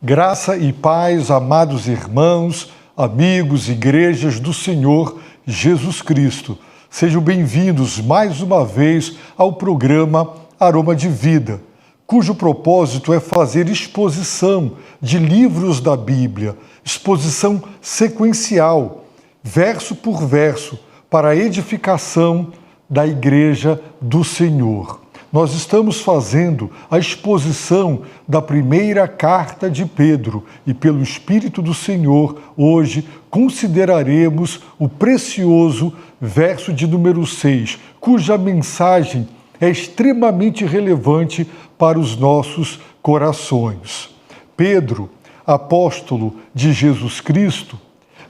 Graça e paz, amados irmãos, amigos, igrejas do Senhor Jesus Cristo. Sejam bem-vindos mais uma vez ao programa Aroma de Vida, cujo propósito é fazer exposição de livros da Bíblia, exposição sequencial, verso por verso, para a edificação da Igreja do Senhor. Nós estamos fazendo a exposição da primeira carta de Pedro e, pelo Espírito do Senhor, hoje consideraremos o precioso verso de número 6, cuja mensagem é extremamente relevante para os nossos corações. Pedro, apóstolo de Jesus Cristo,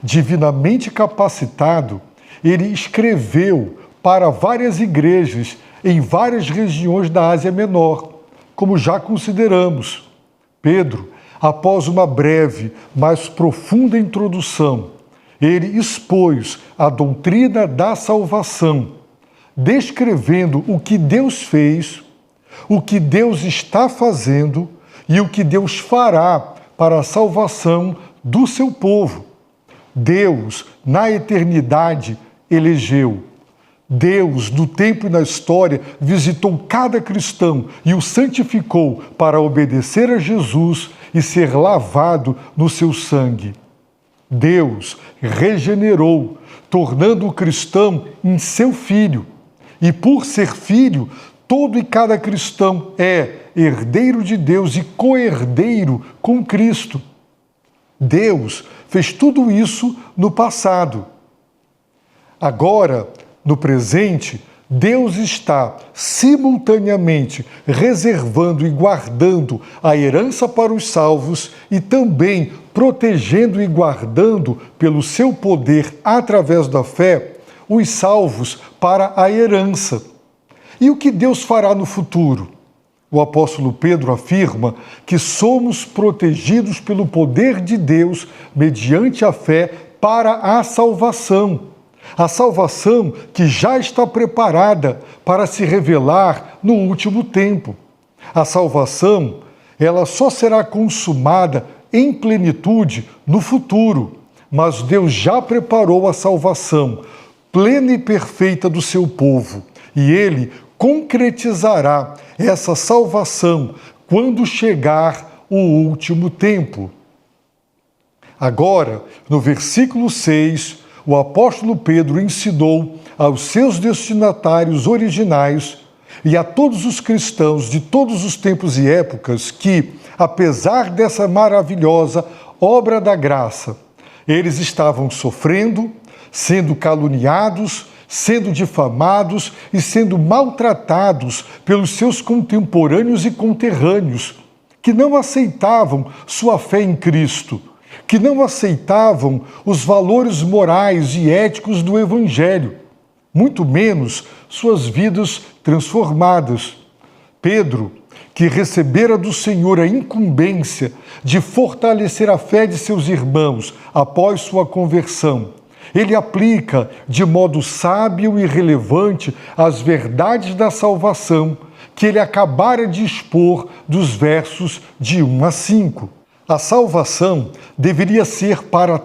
divinamente capacitado, ele escreveu para várias igrejas em várias regiões da Ásia Menor, como já consideramos. Pedro, após uma breve, mas profunda introdução, ele expôs a doutrina da salvação, descrevendo o que Deus fez, o que Deus está fazendo e o que Deus fará para a salvação do seu povo. Deus, na eternidade, elegeu. Deus, no tempo e na história, visitou cada cristão e o santificou para obedecer a Jesus e ser lavado no seu sangue. Deus regenerou, tornando o cristão em seu filho. E por ser filho, todo e cada cristão é herdeiro de Deus e co-herdeiro com Cristo. Deus fez tudo isso no passado. Agora, no presente, Deus está simultaneamente reservando e guardando a herança para os salvos e também protegendo e guardando pelo seu poder através da fé os salvos para a herança. E o que Deus fará no futuro? O apóstolo Pedro afirma que somos protegidos pelo poder de Deus mediante a fé para a salvação. A salvação que já está preparada para se revelar no último tempo. A salvação, ela só será consumada em plenitude no futuro, mas Deus já preparou a salvação plena e perfeita do seu povo, e Ele concretizará essa salvação quando chegar o último tempo. Agora, no versículo 6, o apóstolo Pedro ensinou aos seus destinatários originais e a todos os cristãos de todos os tempos e épocas que, apesar dessa maravilhosa obra da graça, eles estavam sofrendo, sendo caluniados, sendo difamados e sendo maltratados pelos seus contemporâneos e conterrâneos, que não aceitavam sua fé em Cristo, que não aceitavam os valores morais e éticos do Evangelho, muito menos suas vidas transformadas. Pedro, que recebera do Senhor a incumbência de fortalecer a fé de seus irmãos após sua conversão, ele aplica de modo sábio e relevante as verdades da salvação que ele acabara de expor dos versos de 1 a 5. A salvação deveria ser para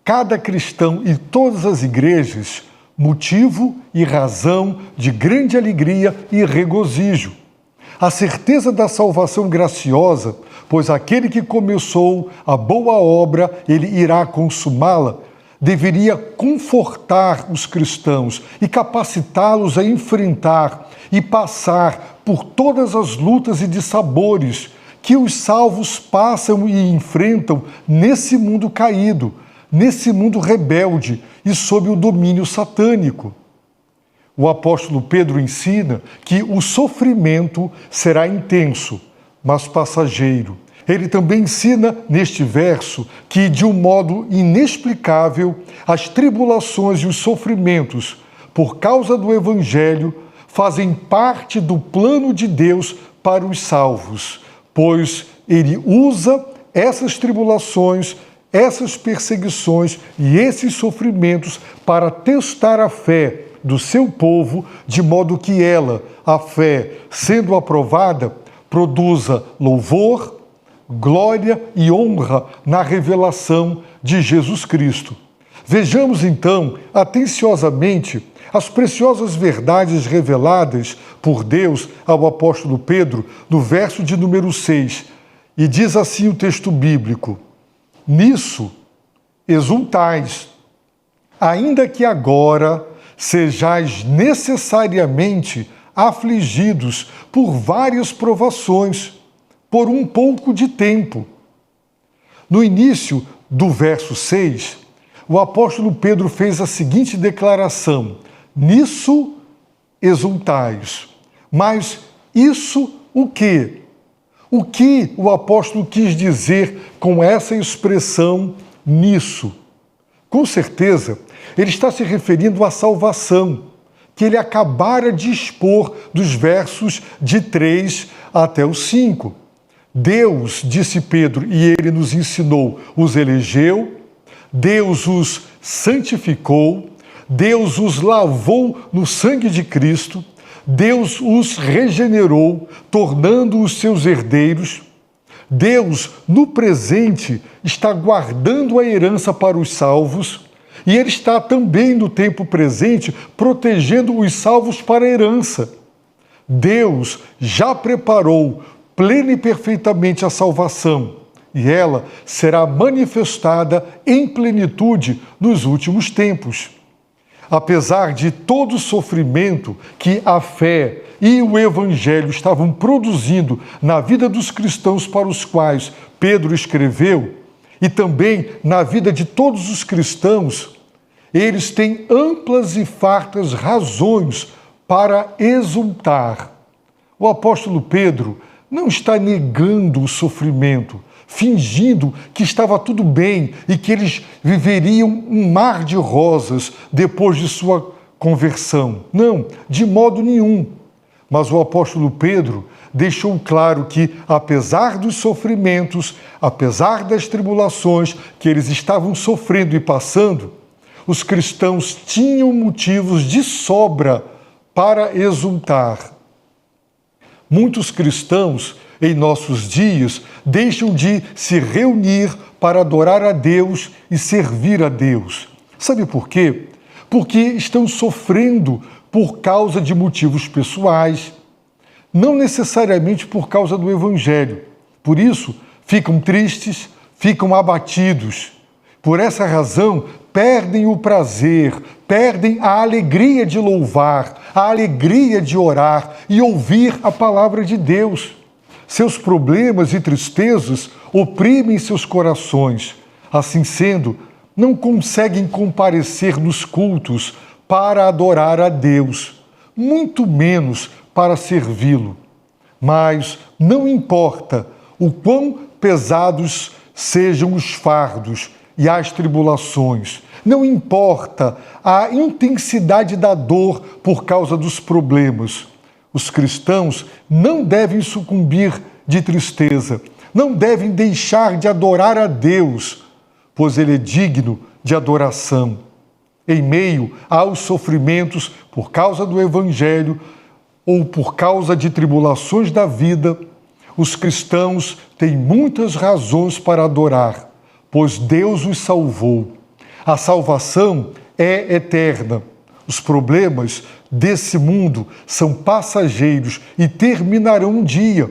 cada cristão e todas as igrejas motivo e razão de grande alegria e regozijo. A certeza da salvação graciosa, pois aquele que começou a boa obra, ele irá consumá-la, deveria confortar os cristãos e capacitá-los a enfrentar e passar por todas as lutas e dissabores que os salvos passam e enfrentam nesse mundo caído, nesse mundo rebelde e sob o domínio satânico. O apóstolo Pedro ensina que o sofrimento será intenso, mas passageiro. Ele também ensina neste verso que, de um modo inexplicável, as tribulações e os sofrimentos, por causa do Evangelho, fazem parte do plano de Deus para os salvos, pois ele usa essas tribulações, essas perseguições e esses sofrimentos para testar a fé do seu povo, de modo que ela, a fé, sendo aprovada, produza louvor, glória e honra na revelação de Jesus Cristo. Vejamos então, atenciosamente, as preciosas verdades reveladas por Deus ao apóstolo Pedro no verso de número 6. E diz assim o texto bíblico: nisso exultais, ainda que agora sejais necessariamente afligidos por várias provações, por um pouco de tempo. No início do verso 6, o apóstolo Pedro fez a seguinte declaração: nisso exultais. Mas isso o quê? O que o apóstolo quis dizer com essa expressão nisso? Com certeza, ele está se referindo à salvação, que ele acabara de expor dos versos de 3 até o 5. Deus, disse Pedro, e ele nos ensinou, os elegeu, Deus os santificou, Deus os lavou no sangue de Cristo, Deus os regenerou, tornando-os seus herdeiros. Deus, no presente, está guardando a herança para os salvos, e Ele está também, no tempo presente, protegendo os salvos para a herança. Deus já preparou plena e perfeitamente a salvação, e ela será manifestada em plenitude nos últimos tempos. Apesar de todo o sofrimento que a fé e o Evangelho estavam produzindo na vida dos cristãos para os quais Pedro escreveu, e também na vida de todos os cristãos, eles têm amplas e fartas razões para exultar. O apóstolo Pedro não está negando o sofrimento, fingindo que estava tudo bem e que eles viveriam um mar de rosas depois de sua conversão. Não, de modo nenhum. Mas o apóstolo Pedro deixou claro que, apesar dos sofrimentos, apesar das tribulações que eles estavam sofrendo e passando, os cristãos tinham motivos de sobra para exultar. Muitos cristãos, em nossos dias, deixam de se reunir para adorar a Deus e servir a Deus. Sabe por quê? Porque estão sofrendo por causa de motivos pessoais, não necessariamente por causa do Evangelho. Por isso, ficam tristes, ficam abatidos. Por essa razão, perdem o prazer, perdem a alegria de louvar, a alegria de orar e ouvir a palavra de Deus. Seus problemas e tristezas oprimem seus corações. Assim sendo, não conseguem comparecer nos cultos para adorar a Deus, muito menos para servi-lo. Mas não importa o quão pesados sejam os fardos e as tribulações, não importa a intensidade da dor por causa dos problemas. Os cristãos não devem sucumbir de tristeza, não devem deixar de adorar a Deus, pois Ele é digno de adoração. Em meio aos sofrimentos por causa do Evangelho ou por causa de tribulações da vida, os cristãos têm muitas razões para adorar, pois Deus os salvou. A salvação é eterna. Os problemas desse mundo são passageiros e terminarão um dia,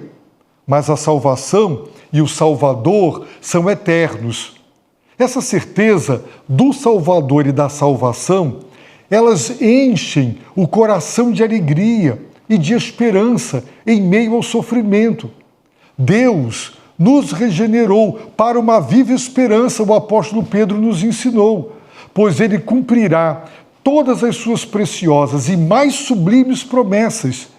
mas a salvação e o Salvador são eternos. Essa certeza do Salvador e da salvação, elas enchem o coração de alegria e de esperança em meio ao sofrimento. Deus nos regenerou para uma viva esperança, o apóstolo Pedro nos ensinou, pois Ele cumprirá todas as suas preciosas e mais sublimes promessas.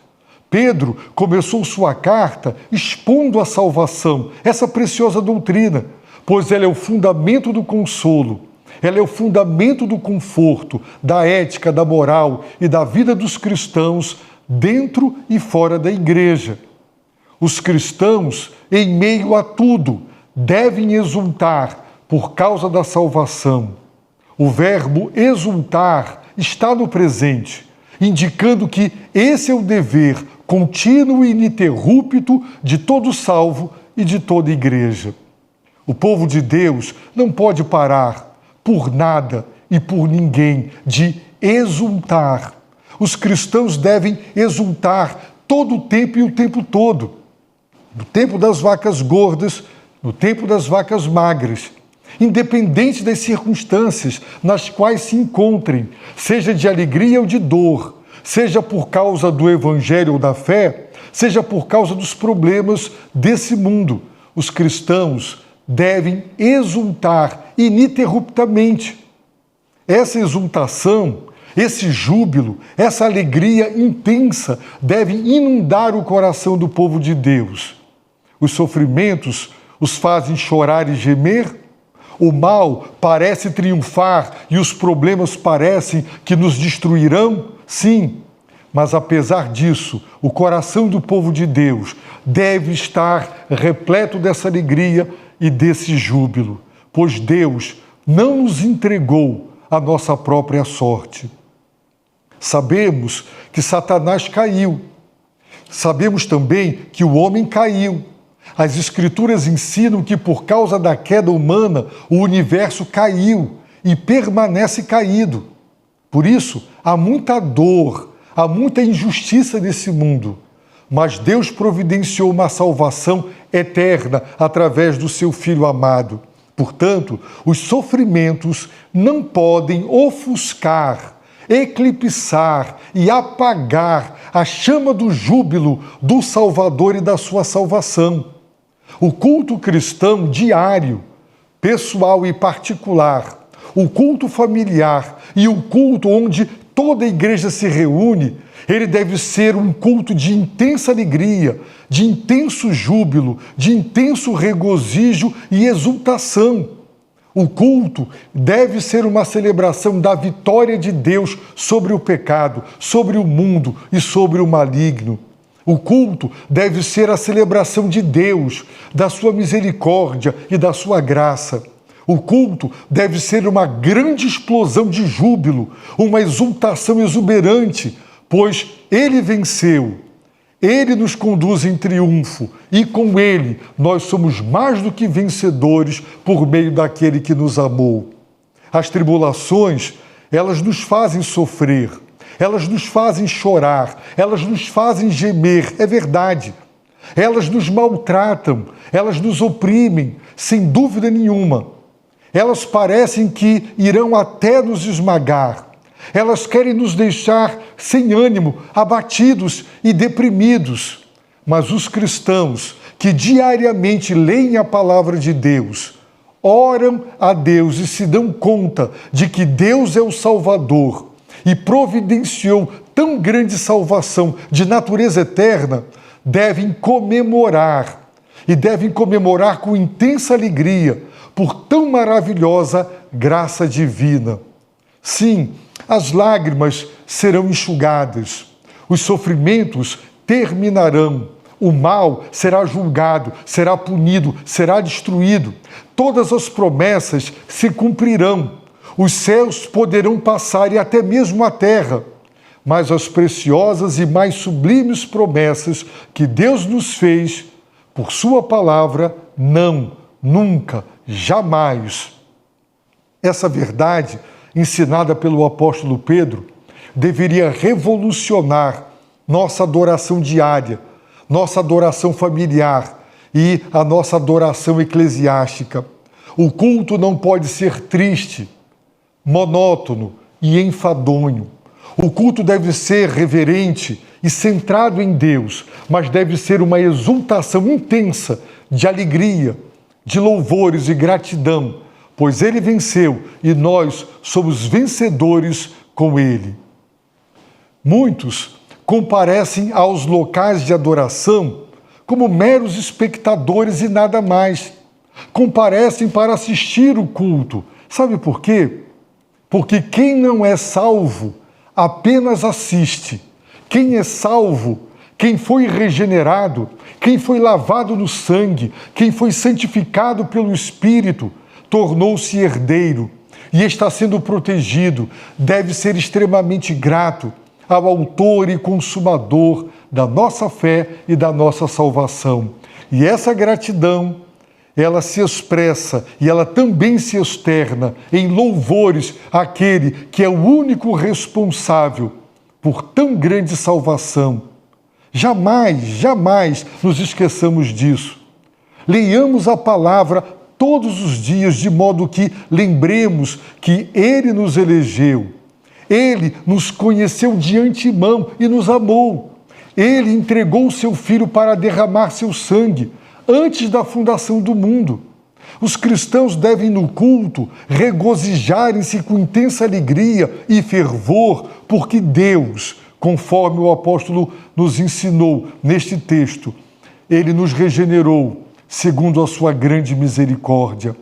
Pedro começou sua carta expondo a salvação, essa preciosa doutrina, pois ela é o fundamento do consolo, ela é o fundamento do conforto, da ética, da moral e da vida dos cristãos dentro e fora da igreja. Os cristãos, em meio a tudo, devem exultar por causa da salvação. O verbo exultar está no presente, indicando que esse é o dever contínuo e ininterrupto de todo salvo e de toda a igreja. O povo de Deus não pode parar por nada e por ninguém de exultar. Os cristãos devem exultar todo o tempo e o tempo todo. No tempo das vacas gordas, no tempo das vacas magras, independente das circunstâncias nas quais se encontrem, seja de alegria ou de dor, seja por causa do evangelho ou da fé, seja por causa dos problemas desse mundo, os cristãos devem exultar ininterruptamente. Essa exultação, esse júbilo, essa alegria intensa devem inundar o coração do povo de Deus. Os sofrimentos os fazem chorar e gemer? O mal parece triunfar e os problemas parecem que nos destruirão? Sim, mas apesar disso, o coração do povo de Deus deve estar repleto dessa alegria e desse júbilo, pois Deus não nos entregou a nossa própria sorte. Sabemos que Satanás caiu. Sabemos também que o homem caiu. As Escrituras ensinam que por causa da queda humana, o universo caiu e permanece caído. Por isso, há muita dor, há muita injustiça nesse mundo. Mas Deus providenciou uma salvação eterna através do seu Filho amado. Portanto, os sofrimentos não podem ofuscar, eclipsar e apagar a chama do júbilo do Salvador e da sua salvação. O culto cristão diário, pessoal e particular, o culto familiar e o culto onde toda a igreja se reúne, ele deve ser um culto de intensa alegria, de intenso júbilo, de intenso regozijo e exultação. O culto deve ser uma celebração da vitória de Deus sobre o pecado, sobre o mundo e sobre o maligno. O culto deve ser a celebração de Deus, da sua misericórdia e da sua graça. O culto deve ser uma grande explosão de júbilo, uma exultação exuberante, pois Ele venceu. Ele nos conduz em triunfo e com Ele nós somos mais do que vencedores por meio daquele que nos amou. As tribulações, elas nos fazem sofrer, elas nos fazem chorar, elas nos fazem gemer, é verdade. Elas nos maltratam, elas nos oprimem, sem dúvida nenhuma. Elas parecem que irão até nos esmagar. Elas querem nos deixar sem ânimo, abatidos e deprimidos. Mas os cristãos que diariamente leem a palavra de Deus, oram a Deus e se dão conta de que Deus é o Salvador e providenciou tão grande salvação de natureza eterna, devem comemorar. E devem comemorar com intensa alegria por tão maravilhosa graça divina. Sim, as lágrimas serão enxugadas, os sofrimentos terminarão, o mal será julgado, será punido, será destruído, todas as promessas se cumprirão, os céus poderão passar e até mesmo a terra, mas as preciosas e mais sublimes promessas que Deus nos fez, por sua palavra, não, nunca, jamais. Essa verdade, ensinada pelo apóstolo Pedro, deveria revolucionar nossa adoração diária, nossa adoração familiar e a nossa adoração eclesiástica. O culto não pode ser triste, monótono e enfadonho. O culto deve ser reverente e centrado em Deus, mas deve ser uma exultação intensa de alegria, de louvores e gratidão, pois Ele venceu e nós somos vencedores com Ele. Muitos comparecem aos locais de adoração como meros espectadores e nada mais. Comparecem para assistir o culto. Sabe por quê? Porque quem não é salvo apenas assiste. Quem é salvo, quem foi regenerado, quem foi lavado no sangue, quem foi santificado pelo Espírito, tornou-se herdeiro e está sendo protegido, deve ser extremamente grato ao autor e consumador da nossa fé e da nossa salvação. E essa gratidão, ela se expressa e ela também se externa em louvores àquele que é o único responsável por tão grande salvação. Jamais, jamais nos esqueçamos disso. Leiamos a palavra todos os dias, de modo que lembremos que Ele nos elegeu. Ele nos conheceu de antemão e nos amou. Ele entregou o seu Filho para derramar seu sangue antes da fundação do mundo. Os cristãos devem, no culto, regozijarem-se com intensa alegria e fervor, porque Deus, conforme o apóstolo nos ensinou neste texto, Ele nos regenerou segundo a sua grande misericórdia.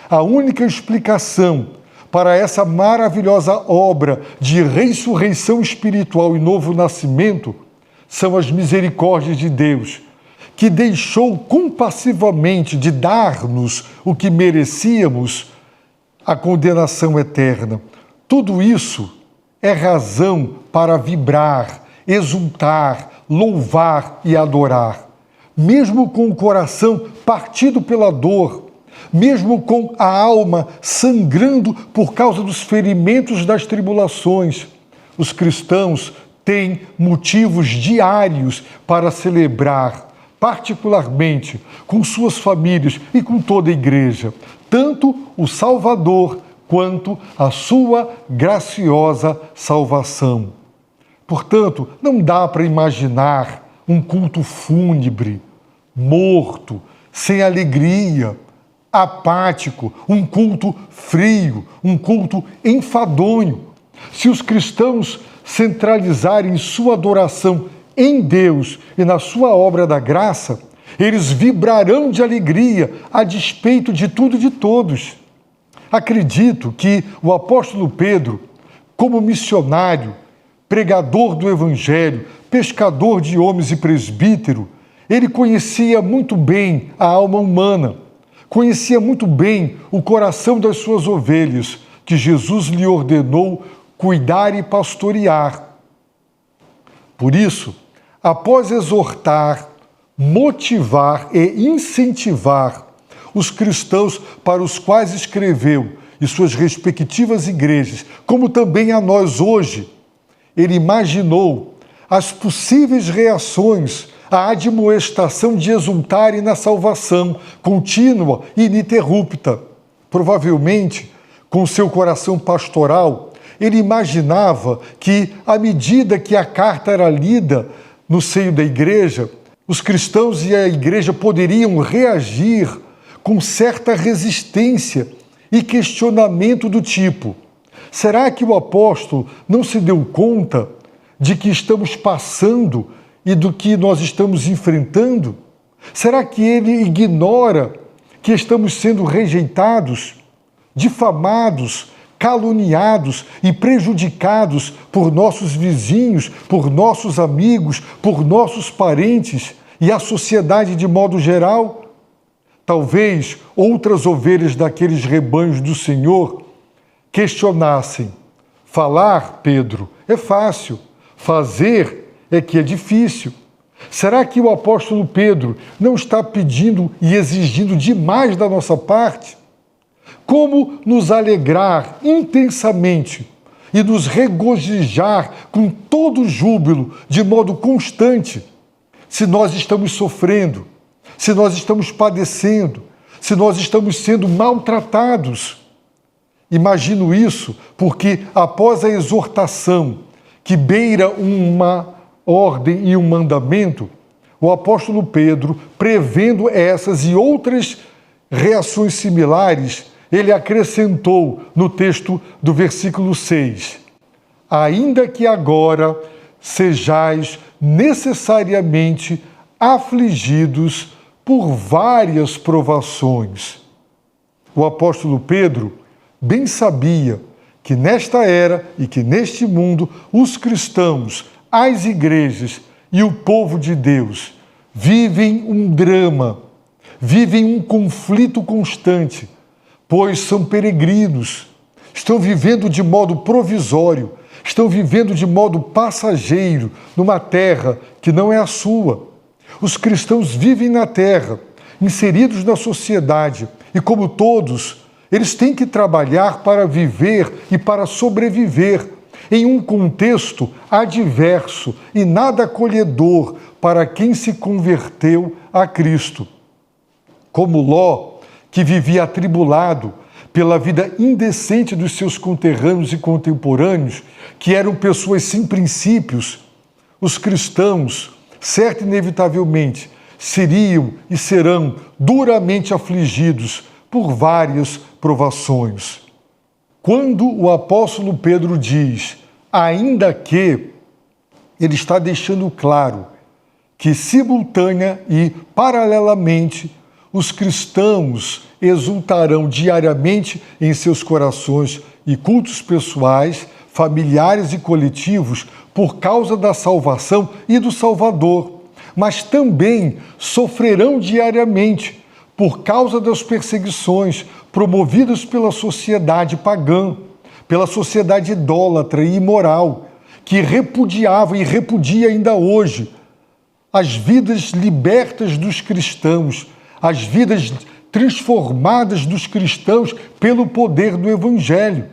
A única explicação para essa maravilhosa obra de ressurreição espiritual e novo nascimento são as misericórdias de Deus, que deixou compassivamente de dar-nos o que merecíamos, a condenação eterna. Tudo isso é razão para vibrar, exultar, louvar e adorar. Mesmo com o coração partido pela dor, mesmo com a alma sangrando por causa dos ferimentos das tribulações, os cristãos têm motivos diários para celebrar, particularmente com suas famílias e com toda a igreja, tanto o Salvador quanto a sua graciosa salvação. Portanto, não dá para imaginar um culto fúnebre, morto, sem alegria, apático, um culto frio, um culto enfadonho. Se os cristãos centralizarem sua adoração em Deus e na sua obra da graça, eles vibrarão de alegria a despeito de tudo e de todos. Acredito que o apóstolo Pedro, como missionário, pregador do Evangelho, pescador de homens e presbítero, ele conhecia muito bem a alma humana, conhecia muito bem o coração das suas ovelhas, que Jesus lhe ordenou cuidar e pastorear. Por isso, após exortar, motivar e incentivar os cristãos para os quais escreveu e suas respectivas igrejas, como também a nós hoje, ele imaginou as possíveis reações à admoestação de exultarem na salvação contínua e ininterrupta. Provavelmente, com seu coração pastoral, ele imaginava que, à medida que a carta era lida no seio da igreja, os cristãos e a igreja poderiam reagir com certa resistência e questionamento do tipo: será que o apóstolo não se deu conta de que estamos passando e do que nós estamos enfrentando? Será que ele ignora que estamos sendo rejeitados, difamados, caluniados e prejudicados por nossos vizinhos, por nossos amigos, por nossos parentes e a sociedade de modo geral? Talvez outras ovelhas daqueles rebanhos do Senhor questionassem: falar, Pedro, é fácil, fazer é que é difícil. Será que o apóstolo Pedro não está pedindo e exigindo demais da nossa parte? Como nos alegrar intensamente e nos regozijar com todo júbilo, de modo constante, se nós estamos sofrendo, se nós estamos padecendo, se nós estamos sendo maltratados? Imagino isso porque, após a exortação, que beira uma ordem e um mandamento, o apóstolo Pedro, prevendo essas e outras reações similares, ele acrescentou no texto do versículo 6: ainda que agora sejais necessariamente afligidos por várias provações. O apóstolo Pedro bem sabia que nesta era e que neste mundo os cristãos, as igrejas e o povo de Deus vivem um drama, vivem um conflito constante, pois são peregrinos, estão vivendo de modo provisório, estão vivendo de modo passageiro numa terra que não é a sua. Os cristãos vivem na terra, inseridos na sociedade, e como todos, eles têm que trabalhar para viver e para sobreviver em um contexto adverso e nada acolhedor para quem se converteu a Cristo. Como Ló, que vivia atribulado pela vida indecente dos seus conterrâneos e contemporâneos, que eram pessoas sem princípios, os cristãos, certo e inevitavelmente, seriam e serão duramente afligidos por várias provações. Quando o apóstolo Pedro diz, ainda que, ele está deixando claro que simultânea e paralelamente os cristãos exultarão diariamente em seus corações e cultos pessoais, familiares e coletivos por causa da salvação e do Salvador, mas também sofrerão diariamente por causa das perseguições promovidas pela sociedade pagã, pela sociedade idólatra e imoral, que repudiava e repudia ainda hoje as vidas libertas dos cristãos, as vidas transformadas dos cristãos pelo poder do Evangelho.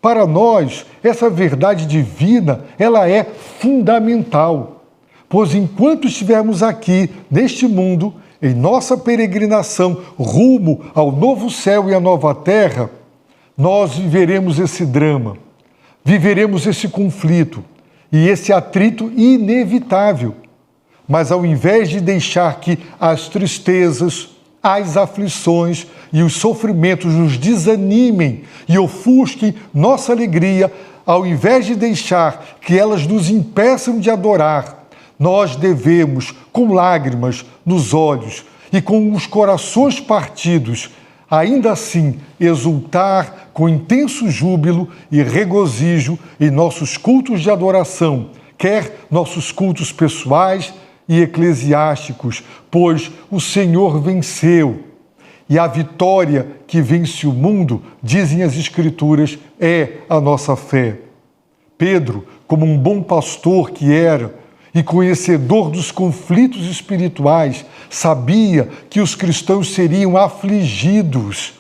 Para nós, essa verdade divina, ela é fundamental, pois enquanto estivermos aqui, neste mundo, em nossa peregrinação rumo ao novo céu e à nova terra, nós viveremos esse drama, viveremos esse conflito e esse atrito inevitável. Mas ao invés de deixar que as tristezas, as aflições e os sofrimentos nos desanimem e ofusquem nossa alegria, ao invés de deixar que elas nos impeçam de adorar, nós devemos, com lágrimas nos olhos e com os corações partidos, ainda assim exultar com intenso júbilo e regozijo em nossos cultos de adoração, quer nossos cultos pessoais e eclesiásticos, pois o Senhor venceu. E a vitória que vence o mundo, dizem as Escrituras, é a nossa fé. Pedro, como um bom pastor que era e conhecedor dos conflitos espirituais, sabia que os cristãos seriam afligidos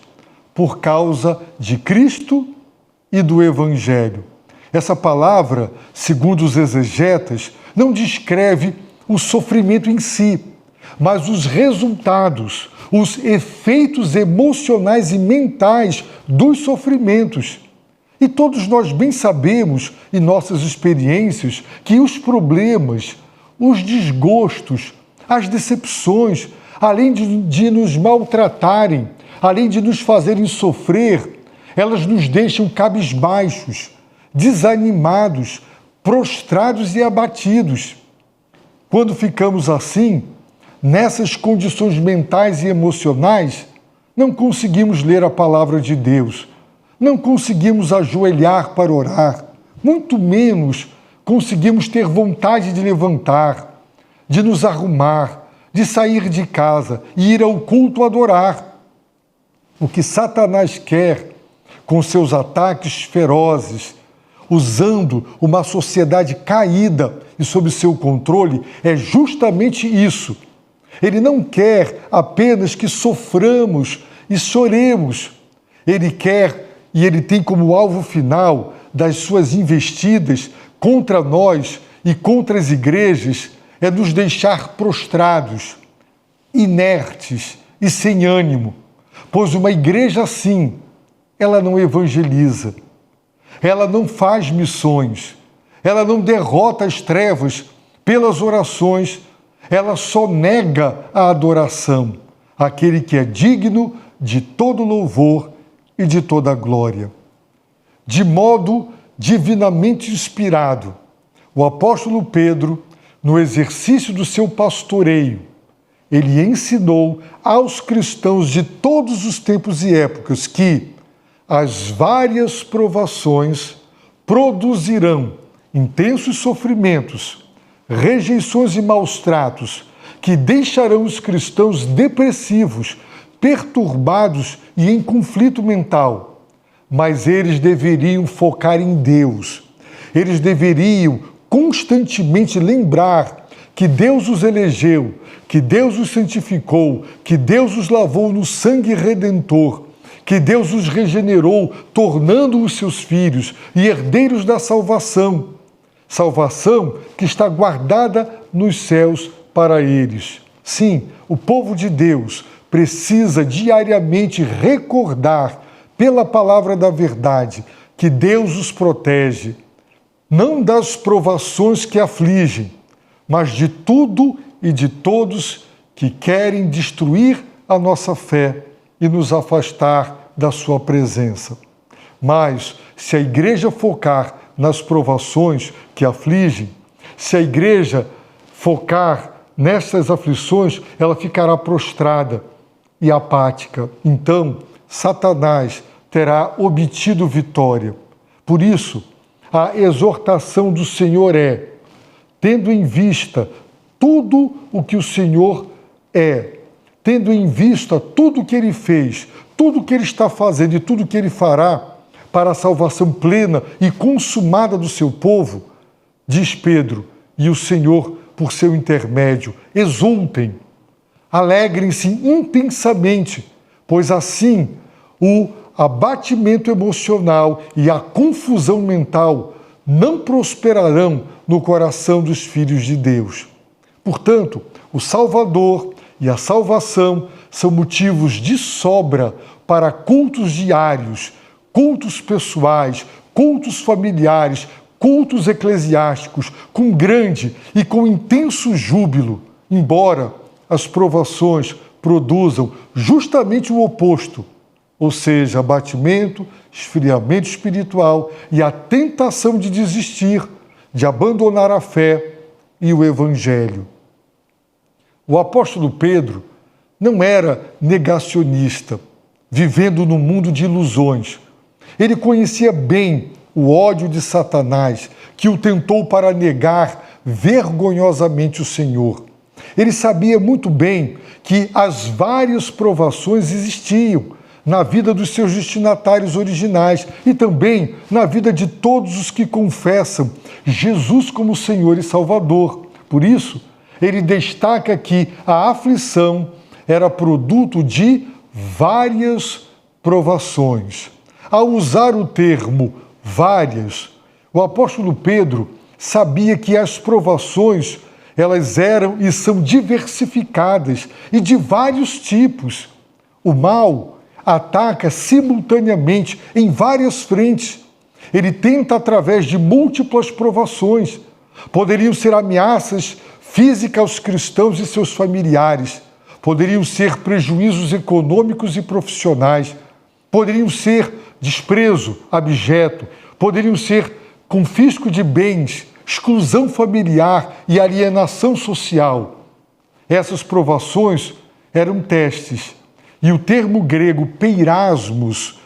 por causa de Cristo e do Evangelho. Essa palavra, segundo os exegetas, não descreve o sofrimento em si, mas os resultados, os efeitos emocionais e mentais dos sofrimentos. E todos nós bem sabemos, em nossas experiências, que os problemas, os desgostos, as decepções, além de nos maltratarem, além de nos fazerem sofrer, elas nos deixam cabisbaixos, desanimados, prostrados e abatidos. Quando ficamos assim, nessas condições mentais e emocionais, não conseguimos ler a palavra de Deus, não conseguimos ajoelhar para orar, muito menos conseguimos ter vontade de levantar, de nos arrumar, de sair de casa e ir ao culto adorar. O que Satanás quer com seus ataques ferozes, usando uma sociedade caída e sob seu controle, é justamente isso. Ele não quer apenas que soframos e choremos. Ele quer e ele tem como alvo final das suas investidas contra nós e contra as igrejas é nos deixar prostrados, inertes e sem ânimo, pois uma igreja assim, ela não evangeliza, ela não faz missões, ela não derrota as trevas pelas orações, ela só nega a adoração àquele que é digno de todo louvor e de toda glória. De modo divinamente inspirado, o apóstolo Pedro, no exercício do seu pastoreio, ele ensinou aos cristãos de todos os tempos e épocas que as várias provações produzirão intensos sofrimentos, rejeições e maus tratos que deixarão os cristãos depressivos, perturbados e em conflito mental. Mas eles deveriam focar em Deus. Eles deveriam constantemente lembrar que Deus os elegeu, que Deus os santificou, que Deus os lavou no sangue redentor, que Deus os regenerou, tornando-os seus filhos e herdeiros da salvação. Salvação que está guardada nos céus para eles. Sim, o povo de Deus precisa diariamente recordar, pela palavra da verdade, que Deus os protege, não das provações que afligem, mas de tudo e de todos que querem destruir a nossa fé e nos afastar da sua presença. Mas, se a igreja focar nas provações que afligem, se a igreja focar nessas aflições, ela ficará prostrada e apática. Então, Satanás terá obtido vitória. Por isso, a exortação do Senhor é, tendo em vista tudo o que o Senhor é, tendo em vista tudo o que Ele fez, tudo o que Ele está fazendo e tudo o que Ele fará para a salvação plena e consumada do seu povo, diz Pedro, e o Senhor, por seu intermédio, exultem, alegrem-se intensamente, pois assim o abatimento emocional e a confusão mental não prosperarão no coração dos filhos de Deus. Portanto, o Salvador e a salvação são motivos de sobra para cultos diários, cultos pessoais, cultos familiares, cultos eclesiásticos, com grande e com intenso júbilo, embora as provações produzam justamente o oposto, ou seja, abatimento, esfriamento espiritual e a tentação de desistir, de abandonar a fé e o Evangelho. O apóstolo Pedro não era negacionista, vivendo num mundo de ilusões. Ele conhecia bem o ódio de Satanás, que o tentou para negar vergonhosamente o Senhor. Ele sabia muito bem que as várias provações existiam na vida dos seus destinatários originais e também na vida de todos os que confessam Jesus como Senhor e Salvador. Por isso, ele destaca que a aflição era produto de várias provações. Ao usar o termo várias, o apóstolo Pedro sabia que as provações, elas eram e são diversificadas e de vários tipos. O mal ataca simultaneamente em várias frentes. Ele tenta através de múltiplas provações. Poderiam ser ameaças físicas aos cristãos e seus familiares, poderiam ser prejuízos econômicos e profissionais, poderiam ser desprezo abjeto, poderiam ser confisco de bens, exclusão familiar e alienação social. Essas provações eram testes, e o termo grego peirasmos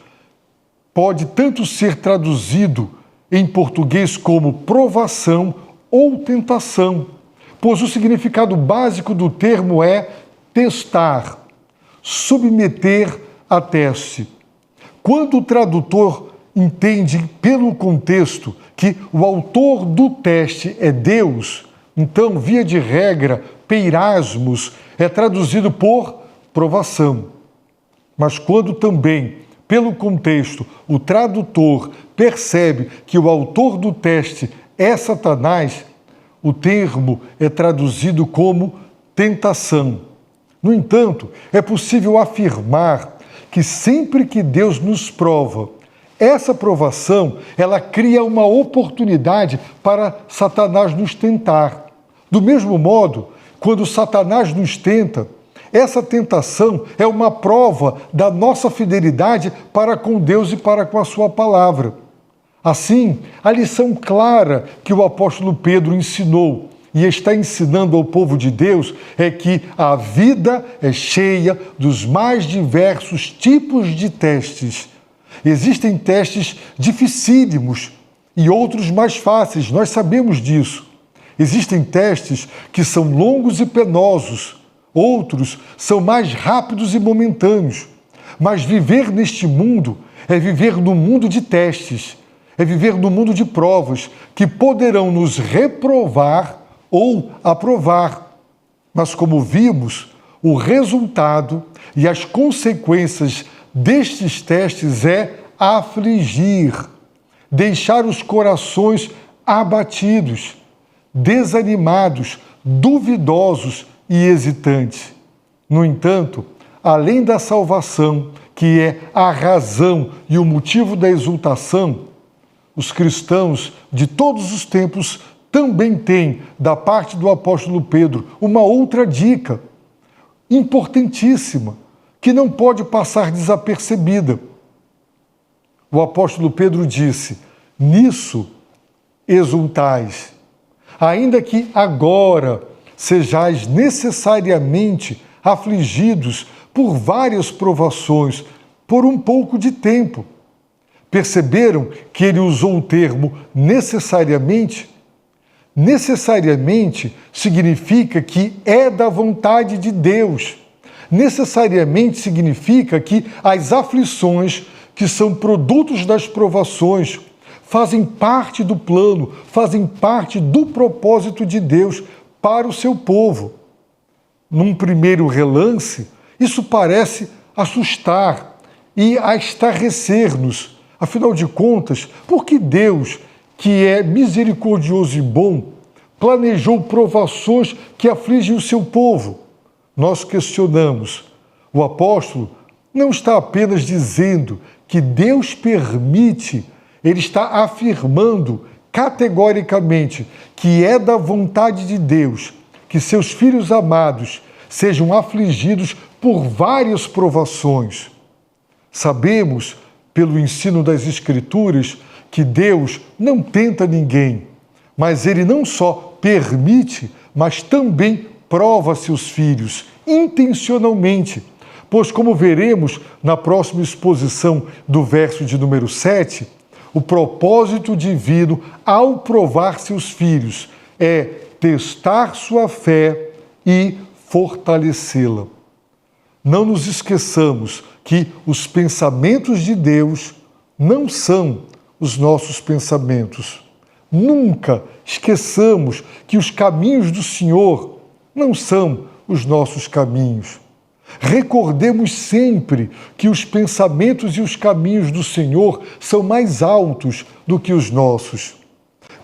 pode tanto ser traduzido em português como provação ou tentação, pois o significado básico do termo é testar, submeter a teste. Quando o tradutor entende pelo contexto que o autor do teste é Deus, então, via de regra, peirasmos é traduzido por provação. Mas quando também, pelo contexto, o tradutor percebe que o autor do teste é Satanás, o termo é traduzido como tentação. No entanto, é possível afirmar que sempre que Deus nos prova, essa provação, ela cria uma oportunidade para Satanás nos tentar. Do mesmo modo, quando Satanás nos tenta, essa tentação é uma prova da nossa fidelidade para com Deus e para com a sua palavra. Assim, a lição clara que o apóstolo Pedro ensinou e está ensinando ao povo de Deus é que a vida é cheia dos mais diversos tipos de testes. Existem testes dificílimos e outros mais fáceis, nós sabemos disso. Existem testes que são longos e penosos, outros são mais rápidos e momentâneos. Mas viver neste mundo é viver num mundo de testes, é viver num mundo de provas que poderão nos reprovar ou aprovar. Mas, como vimos, o resultado e as consequências destes testes é afligir, deixar os corações abatidos, desanimados, duvidosos e hesitantes. No entanto, além da salvação, que é a razão e o motivo da exultação, os cristãos de todos os tempos também têm, da parte do apóstolo Pedro, uma outra dica importantíssima, que não pode passar desapercebida. O apóstolo Pedro disse: nisso exultais, ainda que agora sejais necessariamente afligidos por várias provações, por um pouco de tempo. Perceberam que ele usou o termo necessariamente? Necessariamente significa que é da vontade de Deus. Necessariamente significa que as aflições, que são produtos das provações, fazem parte do plano, fazem parte do propósito de Deus para o seu povo. Num primeiro relance, isso parece assustar e estarrecer-nos. Afinal de contas, por que Deus, que é misericordioso e bom, planejou provações que afligem o seu povo? Nós questionamos. O apóstolo não está apenas dizendo que Deus permite, ele está afirmando categoricamente que é da vontade de Deus que seus filhos amados sejam afligidos por várias provações. Sabemos, pelo ensino das Escrituras, que Deus não tenta ninguém, mas ele não só permite, mas também prova seus filhos intencionalmente, pois, como veremos na próxima exposição do verso de número 7, o propósito divino ao provar seus filhos é testar sua fé e fortalecê-la. Não nos esqueçamos que os pensamentos de Deus não são os nossos pensamentos. Nunca esqueçamos que os caminhos do Senhor não são os nossos caminhos. Recordemos sempre que os pensamentos e os caminhos do Senhor são mais altos do que os nossos.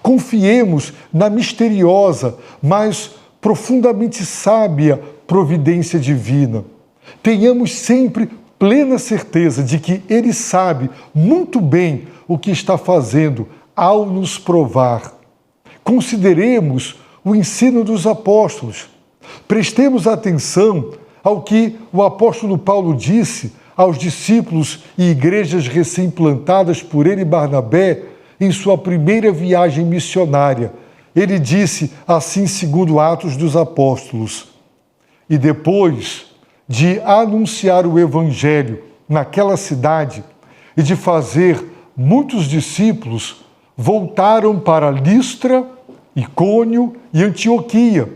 Confiemos na misteriosa, mas profundamente sábia providência divina. Tenhamos sempre plena certeza de que Ele sabe muito bem o que está fazendo ao nos provar. Consideremos o ensino dos apóstolos. Prestemos atenção ao que o apóstolo Paulo disse aos discípulos e igrejas recém-plantadas por ele e Barnabé em sua primeira viagem missionária. Ele disse assim, segundo Atos dos Apóstolos: e depois de anunciar o evangelho naquela cidade e de fazer muitos discípulos, voltaram para Listra, Icônio e Antioquia,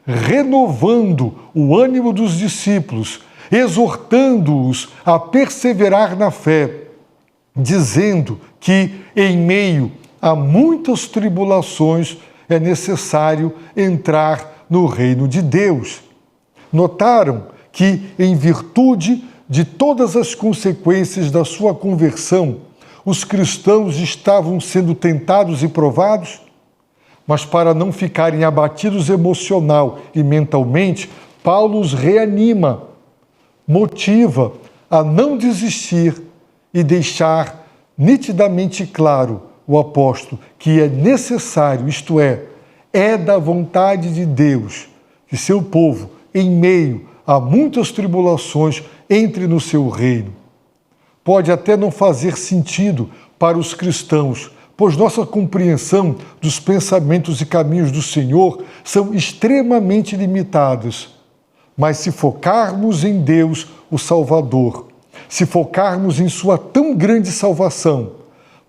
renovando o ânimo dos discípulos, exortando-os a perseverar na fé, dizendo que, em meio a muitas tribulações, é necessário entrar no reino de Deus. Notaram que, em virtude de todas as consequências da sua conversão, os cristãos estavam sendo tentados e provados? Mas para não ficarem abatidos emocional e mentalmente, Paulo os reanima, motiva a não desistir e deixar nitidamente claro o apóstolo que é necessário, isto é da vontade de Deus que seu povo, em meio a muitas tribulações, entre no seu reino. Pode até não fazer sentido para os cristãos, pois nossa compreensão dos pensamentos e caminhos do Senhor são extremamente limitadas. Mas se focarmos em Deus, o Salvador, se focarmos em sua tão grande salvação,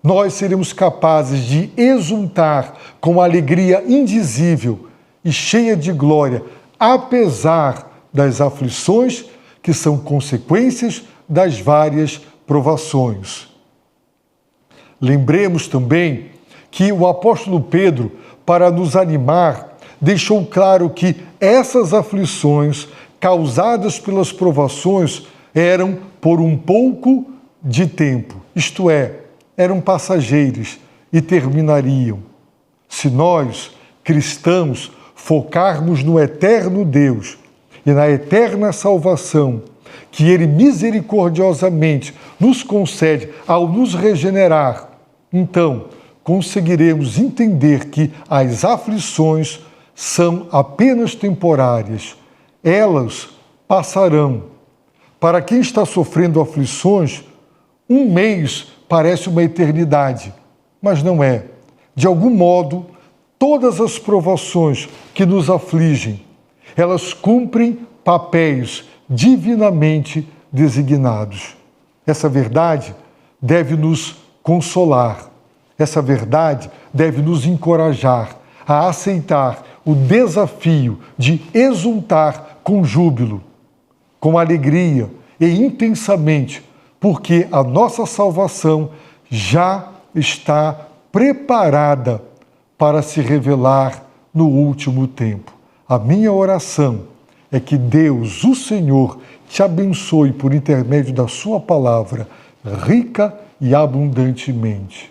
nós seremos capazes de exultar com alegria indizível e cheia de glória, apesar das aflições que são consequências das várias provações. Lembremos também que o apóstolo Pedro, para nos animar, deixou claro que essas aflições causadas pelas provações eram por um pouco de tempo, isto é, eram passageiros e terminariam. Se nós, cristãos, focarmos no eterno Deus e na eterna salvação que Ele misericordiosamente nos concede ao nos regenerar, então conseguiremos entender que as aflições são apenas temporárias. Elas passarão. Para quem está sofrendo aflições, um mês parece uma eternidade, mas não é. De algum modo, todas as provações que nos afligem, elas cumprem papéis divinamente designados. Essa verdade deve nos consolar. Essa verdade deve nos encorajar a aceitar o desafio de exultar com júbilo, com alegria e intensamente, porque a nossa salvação já está preparada para se revelar no último tempo. A minha oração é que Deus, o Senhor, te abençoe por intermédio da sua palavra, rica e abundantemente.